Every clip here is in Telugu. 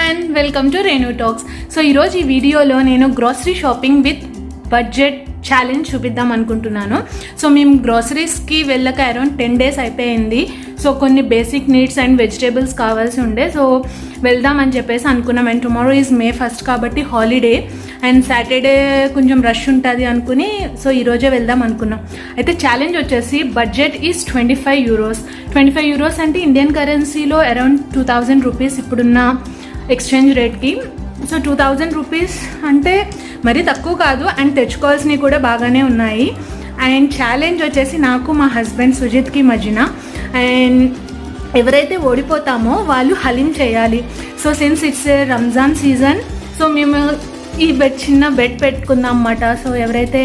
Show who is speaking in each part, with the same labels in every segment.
Speaker 1: everyone, welcome to Renu Talks. So ఈరోజు ఈ వీడియోలో నేను grocery shopping with budget challenge చూపిద్దాం అనుకుంటున్నాను. సో మేము గ్రోసరీస్కి వెళ్ళక అరౌండ్ 10 days అయిపోయింది. సో కొన్ని బేసిక్ నీడ్స్ అండ్ వెజిటేబుల్స్ కావాల్సి ఉండే, సో వెళ్దామని చెప్పేసి అనుకున్నాం. And tomorrow is May 1st కాబట్టి హాలిడే, అండ్ సాటర్డే కొంచెం రష్ ఉంటుంది అనుకుని సో ఈరోజే వెళ్దాం అనుకున్నాం. అయితే ఛాలెంజ్ వచ్చేసి బడ్జెట్ ఈజ్ 25 euros. 25 euros అంటే ఇండియన్ కరెన్సీలో అరౌండ్ 2000 రూపీస్ ఇప్పుడున్న ఎక్స్చేంజ్ రేట్కి. సో 2000 రూపీస్ అంటే మరీ తక్కువ కాదు, అండ్ తెచ్చుకోవాల్సినవి కూడా బాగానే ఉన్నాయి. అండ్ ఛాలెంజ్ వచ్చేసి నాకు, మా హస్బెండ్ సుజిత్కి మధ్యన. అండ్ ఎవరైతే ఓడిపోతామో వాళ్ళు హలీం చేయాలి. So since it's Ramzan season, so మేము ఈ చిన్న బెట్ పెట్టుకుందాం అన్నమాట. సో ఎవరైతే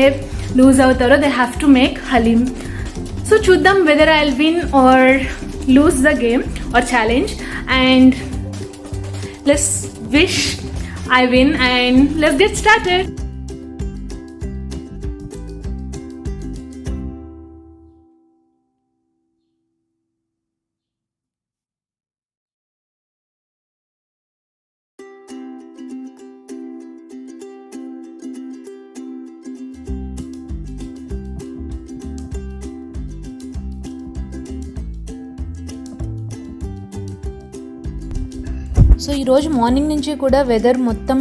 Speaker 1: లూజ్ అవుతారో they have to make haleem. So చూద్దాం whether I will win or lose the game or challenge. And let's wish I win and let's get started. So ఈరోజు మార్నింగ్ నుంచి కూడా వెదర్ మొత్తం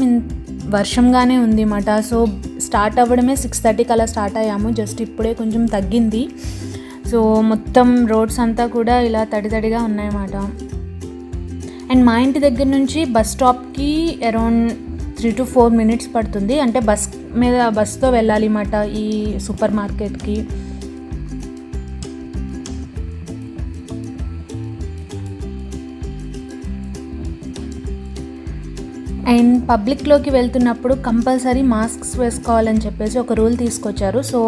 Speaker 1: వర్షంగానే ఉంది అన్నమాట. సో స్టార్ట్ అవ్వడమే 6:30కి అలా స్టార్ట్ అయ్యాము. జస్ట్ ఇప్పుడే కొంచెం తగ్గింది. సో మొత్తం రోడ్స్ అంతా కూడా ఇలా తడితడిగా ఉన్నాయన్నమాట. అండ్ మా ఇంటి దగ్గర నుంచి బస్ స్టాప్కి అరౌండ్ 3 to 4 minutes పడుతుంది. అంటే బస్తో వెళ్ళాలి అన్నమాట ఈ సూపర్ మార్కెట్కి. అండ్ పబ్లిక్లోకి వెళ్తున్నప్పుడు కంపల్సరీ మాస్క్స్ వేసుకోవాలని చెప్పేసి ఒక రూల్ తీసుకొచ్చారు. సో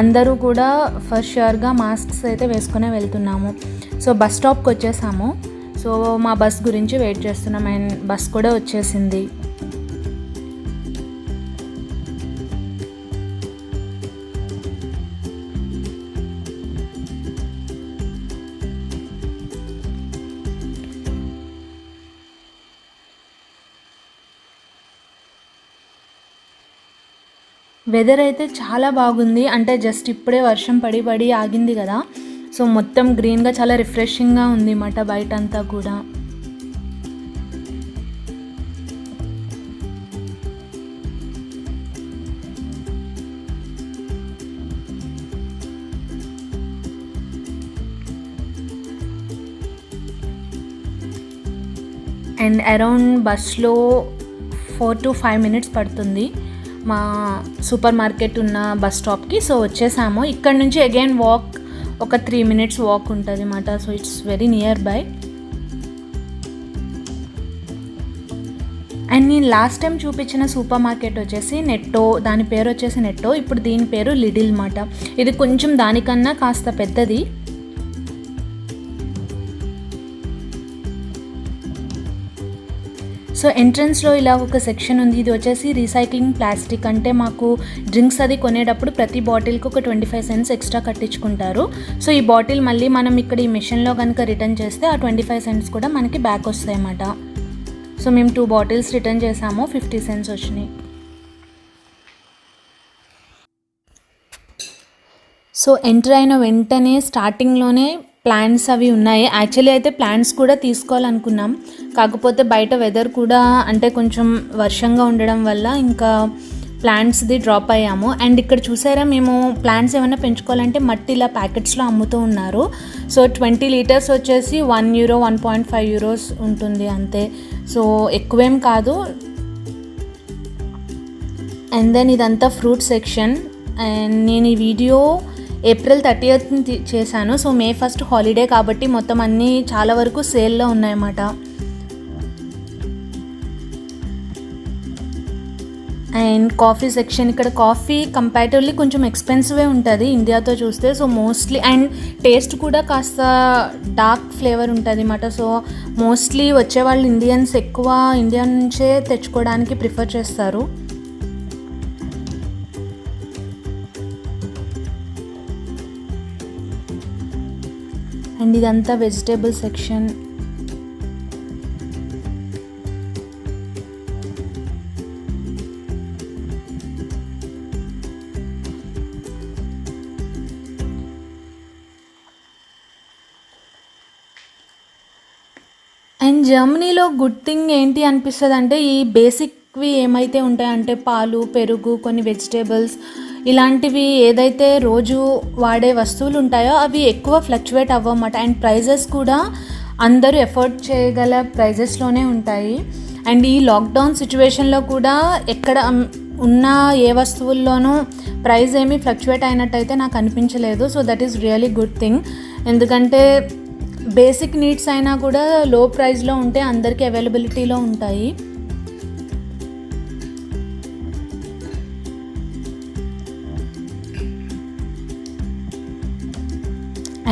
Speaker 1: అందరూ కూడా ఫస్ట్ ష్యూర్గా మాస్క్స్ అయితే వేసుకునే వెళ్తున్నాము. సో బస్ స్టాప్కి వచ్చేసాము. సో మా బస్ గురించి వెయిట్ చేస్తున్నాం. అండ్ బస్ కూడా వచ్చేసింది. వెదర్ అయితే చాలా బాగుంది. అంటే జస్ట్ ఇప్పుడే వర్షం పడి ఆగింది కదా. సో మొత్తం గ్రీన్గా చాలా రిఫ్రెషింగ్గా ఉంది అన్నమాట బయట అంతా కూడా. అండ్ అరౌండ్ బస్లో 4 to 5 minutes పడుతుంది మా సూపర్ మార్కెట్ ఉన్న బస్ స్టాప్కి. సో వచ్చేసాము. ఇక్కడ నుంచి అగైన్ వాక్ ఒక 3 minutes వాక్ ఉంటుంది అన్నమాట. So it's very near by. And నేను లాస్ట్ టైం చూపించిన సూపర్ మార్కెట్ వచ్చేసి నెట్టో, దాని పేరు వచ్చేసి నెట్టో. ఇప్పుడు దీని పేరు లిడిల్ అన్నమాట. ఇది కొంచెం దానికన్నా కాస్త పెద్దది. సో ఎంట్రన్స్లో ఇలా ఒక సెక్షన్ ఉంది. ఇది వచ్చేసి రీసైక్లింగ్ ప్లాస్టిక్. అంటే మాకు డ్రింక్స్ అది కొనేటప్పుడు ప్రతి బాటిల్కి ఒక 25 cents ఎక్స్ట్రా కట్టించుకుంటారు. సో ఈ బాటిల్ మళ్ళీ మనం ఇక్కడ ఈ మిషన్లో కనుక రిటర్న్ చేస్తే ఆ 25 cents కూడా మనకి బ్యాక్ వస్తాయి అన్నమాట. సో మేము 2 bottles రిటర్న్ చేసాము, 50 cents వచ్చినాయి. సో ఎంటర్ అయిన వెంటనే స్టార్టింగ్లోనే ప్లాంట్స్ అవి ఉన్నాయి. యాక్చువల్లీ అయితే ప్లాంట్స్ కూడా తీసుకోవాలనుకున్నాం, కాకపోతే బయట వెదర్ కూడా అంటే కొంచెం వర్షంగా ఉండడం వల్ల ఇంకా ప్లాంట్స్ది డ్రాప్ అయ్యాము. అండ్ ఇక్కడ చూసారా, మేము ప్లాంట్స్ ఏమైనా పెంచుకోవాలంటే మట్టి ఇలా ప్యాకెట్స్లో అమ్ముతూ ఉన్నారు. సో 20 liters వచ్చేసి 1 euro 1.5 euros ఉంటుంది అంతే. సో ఎక్కువేం కాదు. అండ్ దెన్ ఇదంతా ఫ్రూట్ సెక్షన్. అండ్ నేను ఈ వీడియో April 30th చేశాను. సో May 1st హాలిడే కాబట్టి మొత్తం అన్నీ చాలా వరకు సేల్లో ఉన్నాయన్నమాట. And coffee section. ఇక్కడ కాఫీ కంపారిటివ్లీ కొంచెం ఎక్స్పెన్సివే ఉంటుంది ఇండియాతో చూస్తే. సో మోస్ట్లీ అండ్ టేస్ట్ కూడా కాస్త డార్క్ ఫ్లేవర్ ఉంటుంది అన్నమాట. సో మోస్ట్లీ వచ్చేవాళ్ళు ఇండియన్స్ ఎక్కువ ఇండియా నుంచే తెచ్చుకోవడానికి ప్రిఫర్ చేస్తారు. అండ్ ఇదంతా వెజిటేబుల్ సెక్షన్. అండ్ జర్మనీలో గుడ్ థింగ్ ఏంటి అనిపిస్తుంది అంటే ఈ బేసిక్వి ఏమైతే ఉంటాయంటే పాలు, పెరుగు, కొన్ని వెజిటేబుల్స్ ఇలాంటివి ఏదైతే రోజు వాడే వస్తువులు ఉంటాయో అవి ఎక్కువ ఫ్లక్చువేట్ అవ్వమాట. అండ్ ప్రైజెస్ కూడా అందరూ ఎఫోర్డ్ చేయగల ప్రైజెస్లోనే ఉంటాయి. అండ్ ఈ లాక్డౌన్ సిచ్యువేషన్లో కూడా ఎక్కడ ఉన్న ఏ వస్తువుల్లోనూ ప్రైస్ ఏమీ ఫ్లక్చువేట్ అయినట్టయితే నాకు అనిపించలేదు. So that is really good thing. ఎందుకంటే బేసిక్ నీడ్స్ అయినా కూడా లో ప్రైస్లో ఉంటే అందరికీ అవైలబిలిటీలో ఉంటాయి.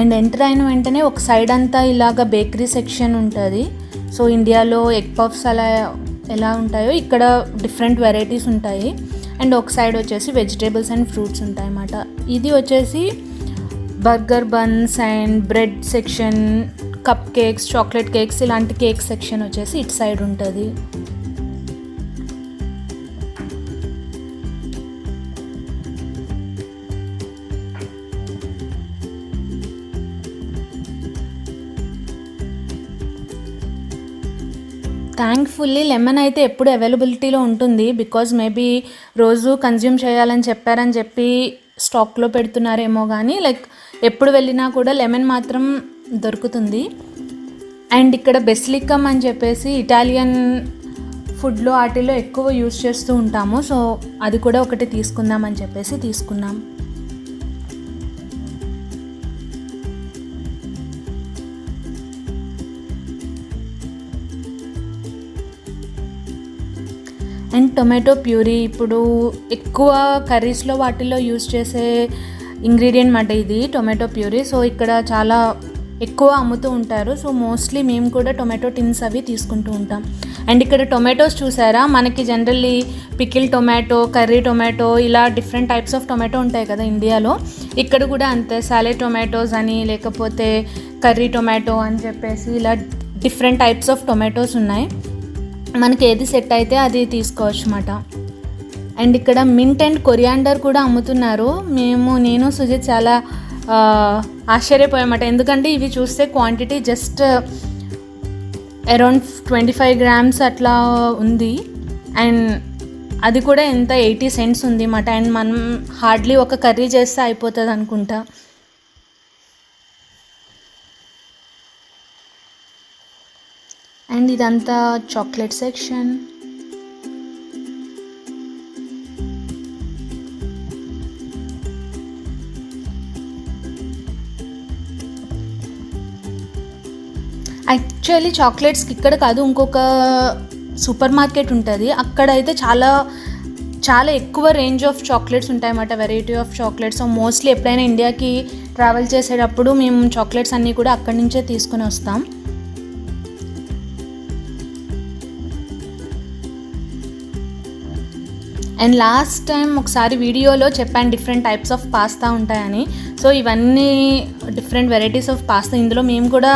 Speaker 1: అండ్ ఎంటర్ అయిన వెంటనే ఒక సైడ్ అంతా ఇలాగ బేకరీ సెక్షన్ ఉంటుంది. సో ఇండియాలో ఎగ్ పఫ్స్ అలా ఎలా ఉంటాయో ఇక్కడ డిఫరెంట్ వెరైటీస్ ఉంటాయి. అండ్ ఒక సైడ్ వచ్చేసి వెజిటేబుల్స్ అండ్ ఫ్రూట్స్ ఉంటాయి అన్నమాట. ఇది వచ్చేసి burger buns and bread section, cup cakes, chocolate cakes ఇలాంటి కేక్ సెక్షన్ వచ్చేసి ఇటు సైడ్ ఉంటుంది. థ్యాంక్ఫుల్లీ లెమన్ అయితే ఎప్పుడు అవైలబిలిటీలో ఉంటుంది. బికాజ్ మేబీ రోజు కన్జ్యూమ్ చేయాలని చెప్పారని చెప్పి స్టాక్లో పెడుతున్నారేమో కానీ లైక్ ఎప్పుడు వెళ్ళినా కూడా లెమన్ మాత్రం దొరుకుతుంది. అండ్ ఇక్కడ బెసిలికమ్ అని చెప్పేసి ఇటాలియన్ ఫుడ్లో వాటిలో ఎక్కువ యూస్ చేస్తూ ఉంటాము. సో అది కూడా ఒకటి తీసుకుందాం అని చెప్పేసి తీసుకున్నాం. అండ్ టొమాటో ప్యూరీ ఇప్పుడు ఎక్కువ కర్రీస్లో వాటిల్లో యూస్ చేసే ఇంగ్రీడియంట్ మాట ఇది టొమాటో ప్యూరీ. సో ఇక్కడ చాలా ఎక్కువ అమ్ముతూ ఉంటారు. సో మోస్ట్లీ మేము కూడా టొమాటో టిన్స్ అవి తీసుకుంటూ ఉంటాం. అండ్ ఇక్కడ టొమాటోస్ చూసారా, మనకి generally pickle tomato, curry tomato ఇలా డిఫరెంట్ టైప్స్ ఆఫ్ టొమాటో ఉంటాయి కదా ఇండియాలో. ఇక్కడ కూడా అంతే సాలెడ్ టొమాటోస్ అని లేకపోతే కర్రీ టొమాటో అని చెప్పేసి ఇలా డిఫరెంట్ టైప్స్ ఆఫ్ టొమాటోస్ ఉన్నాయి. మనకి ఏది సెట్ అయితే అది తీసుకోవచ్చు అన్నమాట. అండ్ ఇక్కడ మింట్ అండ్ కొరియాండర్ కూడా అమ్ముతున్నారు. నేను సుజిత్ చాలా ఆశ్చర్యపోయామట. ఎందుకంటే ఇవి చూస్తే క్వాంటిటీ జస్ట్ అరౌండ్ 25 grams అట్లా ఉంది. అండ్ అది కూడా ఎంత 80 cents ఉంది అన్నమాట. అండ్ మనం హార్డ్లీ ఒక కర్రీ చేస్తే అయిపోతుంది అనుకుంటా. అండ్ ఇదంతా చాక్లెట్ సెక్షన్. యాక్చువల్లీ చాక్లెట్స్కి ఇక్కడ కాదు, ఇంకొక సూపర్ మార్కెట్ ఉంటుంది. అక్కడైతే చాలా చాలా ఎక్కువ రేంజ్ ఆఫ్ చాక్లెట్స్ ఉంటాయన్నమాట, variety of chocolates. So mostly ఎప్పుడైనా ఇండియాకి ట్రావెల్ చేసేటప్పుడు మేము చాక్లెట్స్ అన్నీ కూడా అక్కడి నుంచే తీసుకుని వస్తాం. అండ్ లాస్ట్ టైం ఒకసారి వీడియోలో చెప్పాను డిఫరెంట్ టైప్స్ ఆఫ్ పాస్తా ఉంటాయని. సో ఇవన్నీ డిఫరెంట్ వెరైటీస్ ఆఫ్ పాస్తా. ఇందులో మేము కూడా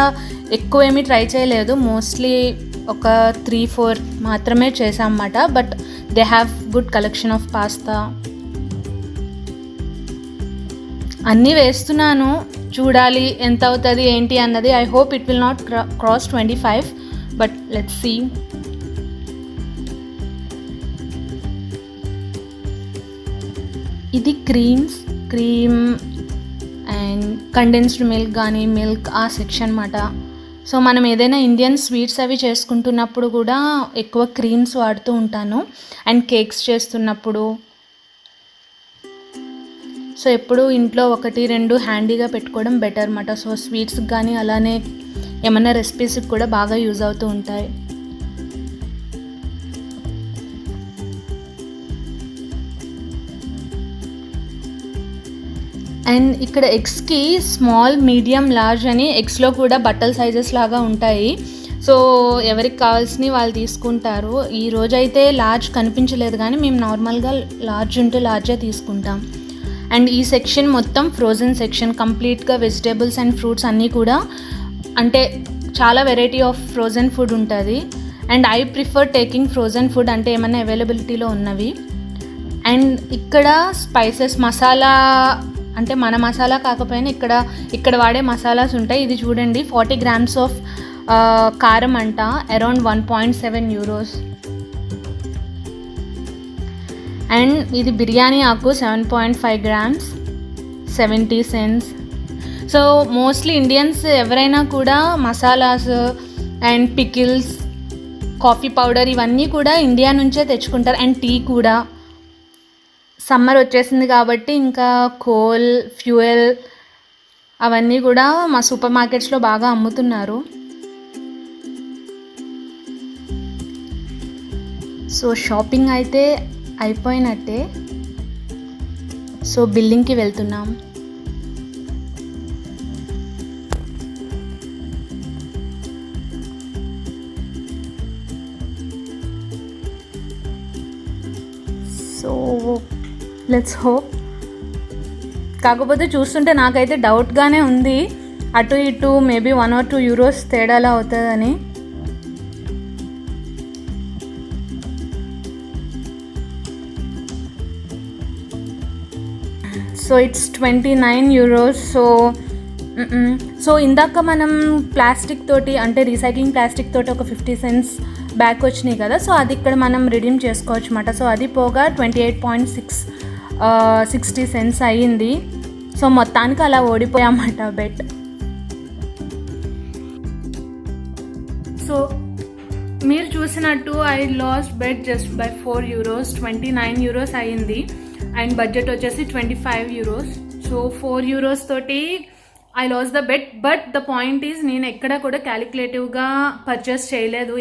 Speaker 1: ఎక్కువ ఏమీ ట్రై చేయలేదు, మోస్ట్లీ ఒక 3-4 మాత్రమే చేసామన్నమాట. But they have good collection of pasta. అన్నీ వేస్తున్నాను, చూడాలి ఎంత అవుతుంది ఏంటి అన్నది. I hope it will not cross 25, but let's see. ఇది క్రీమ్ అండ్ కండెన్స్డ్ మిల్క్ కానీ మిల్క్ ఆ సెక్షన్ అన్నమాట. సో మనం ఏదైనా ఇండియన్ స్వీట్స్ అవి చేసుకుంటున్నప్పుడు కూడా ఎక్కువ క్రీమ్స్ వాడుతూ ఉంటాను. అండ్ కేక్స్ చేస్తున్నప్పుడు. సో ఎప్పుడు ఇంట్లో 1-2 హ్యాండీగా పెట్టుకోవడం బెటర్ అన్నమాట. సో స్వీట్స్కి కానీ అలానే ఏమైనా రెసిపీస్కి కూడా బాగా యూజ్ అవుతూ ఉంటాయి. అండ్ ఇక్కడ ఎగ్స్కి స్మాల్, మీడియం, లార్జ్ అని ఎగ్స్లో కూడా బట్టల సైజెస్ లాగా ఉంటాయి. సో ఎవరికి కావాల్సినవి వాళ్ళు తీసుకుంటారు. ఈ రోజైతే లార్జ్ కనిపించలేదు కానీ మేము నార్మల్గా లార్జ్ ఉంటే లార్జే తీసుకుంటాం. అండ్ ఈ సెక్షన్ మొత్తం ఫ్రోజన్ సెక్షన్, కంప్లీట్గా వెజిటేబుల్స్ అండ్ ఫ్రూట్స్ అన్నీ కూడా, అంటే చాలా వెరైటీ ఆఫ్ ఫ్రోజన్ ఫుడ్ ఉంటుంది. And I prefer taking frozen food, అంటే ఏమైనా అవైలబిలిటీలో ఉన్నవి. అండ్ ఇక్కడ స్పైసెస్, మసాలా, అంటే మన మసాలా కాకపోయినా ఇక్కడ వాడే మసాలాస్ ఉంటాయి. ఇది చూడండి 40 grams ఆఫ్ కారం అంట, అరౌండ్ 1.7 యూరోస్. అండ్ ఇది బిర్యానీ ఆకు 7.5 grams 70 cents. So mostly Indians ఎవరైనా కూడా masalas and pickles, coffee powder ఇవన్నీ కూడా ఇండియా నుంచే తెచ్చుకుంటారు. అండ్ టీ కూడా. సమ్మర్ వచ్చేసింది కాబట్టి ఇంకా కోల్, ఫ్యూయల్ అవన్నీ కూడా మా సూపర్ మార్కెట్స్లో బాగా అమ్ముతున్నారు. సో షాపింగ్ అయితే అయిపోయినట్టే. సో బిల్లింగ్కి వెళ్తున్నాం. So let's hope. కాకపోతే చూస్తుంటే నాకైతే డౌట్గానే ఉంది, అటు ఇటు మేబీ 1 or 2 euros తేడాలా అవుతుందని. So it's 29 euros. సో ఇందాక మనం ప్లాస్టిక్ తోటి అంటే రీసైక్లింగ్ ప్లాస్టిక్ తోటి ఒక 50 cents బ్యాక్ వచ్చినాయి కదా, సో అది ఇక్కడ మనం రిడీమ్ చేసుకోవచ్చు అన్నమాట. సో అది పోగా 28.60 cents అయ్యింది. సో మొత్తానికి అలా ఓడిపోయామట బెట్. సో మీరు చూసినట్టు I lost bet just by 4 euros, 29 euros అయ్యింది. అండ్ బడ్జెట్ వచ్చేసి 25 euros. సో 4 euros తోటి I loss the bet. But the point is నేను ఎక్కడ కూడా క్యాలిక్యులేటివ్గా పర్చేస్ చేయలేదు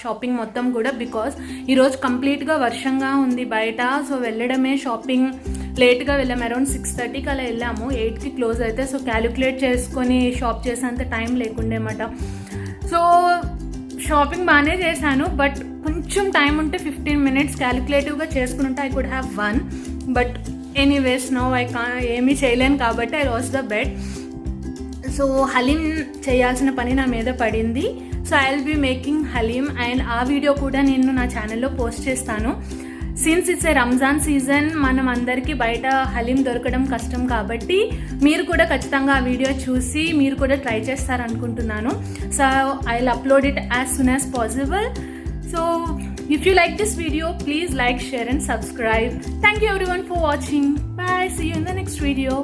Speaker 1: షాపింగ్ మొత్తం కూడా, బికాస్ ఈరోజు కంప్లీట్గా వర్షంగా ఉంది బయట. సో వెళ్ళడమే షాపింగ్ లేట్గా వెళ్ళాము, అరౌండ్ 6:30కి అలా వెళ్ళాము, 8కి క్లోజ్ అయితే. సో క్యాలిక్యులేట్ చేసుకొని షాప్ చేసేంత టైం లేకుండేమాట. సో షాపింగ్ బాగానే చేశాను, బట్ కొంచెం టైం ఉంటే 15 minutes క్యాలిక్యులేటివ్గా చేసుకుని ఉంటే I could have won. But anyways no ఏమీ చేయలేను కాబట్టి I loss the bet. So haleem చేయాల్సిన పని నా మీద పడింది. So I will be making haleem and ఆ వీడియో కూడా నేను నా ఛానల్లో పోస్ట్ చేస్తాను. Since it's a Ramzan season, మనం అందరికీ బయట హలీం దొరకడం కష్టం కాబట్టి మీరు కూడా ఖచ్చితంగా ఆ వీడియో చూసి మీరు కూడా ట్రై చేస్తారనుకుంటున్నాను. So I will upload it as soon as possible. So if you like this video, please like, share and subscribe. Thank you everyone for watching. Bye. See you in the next video.